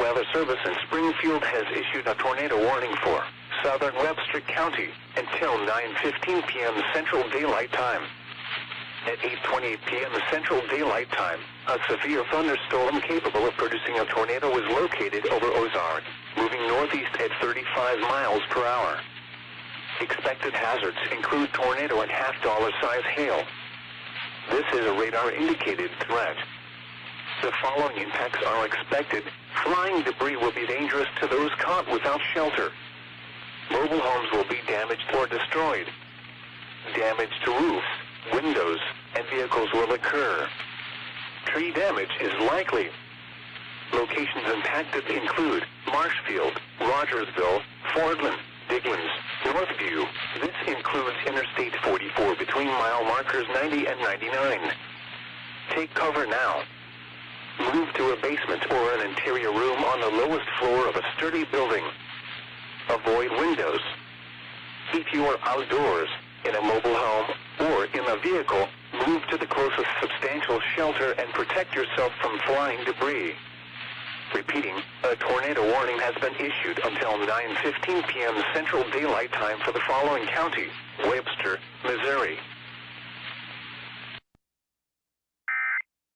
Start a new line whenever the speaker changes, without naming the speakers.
Weather Service in Springfield has issued a tornado warning for southern Webster County until 9:15 p.m. Central Daylight Time. At 8:28 p.m. Central Daylight Time, a severe thunderstorm capable of producing a tornado was located over Ozark, moving northeast at 35 miles per hour. Expected hazards include tornado and half-dollar-size hail. This is a radar-indicated threat. The following impacts are expected. Flying debris will be dangerous to those caught without shelter. Mobile homes will be damaged or destroyed. Damage to roofs, windows, and vehicles will occur. Tree damage is likely. Locations impacted include Marshfield, Rogersville, Fordland, Diggins, Northview. This includes Interstate 44 between mile markers 90 and 99. Take cover now. Move to a basement or an interior room on the lowest floor of a sturdy building. Avoid windows. If you are outdoors, in a mobile home, or in a vehicle, move to the closest substantial shelter and protect yourself from flying debris. Repeating, a tornado warning has been issued until 9:15 p.m. Central Daylight Time for the following counties: Webster, Missouri,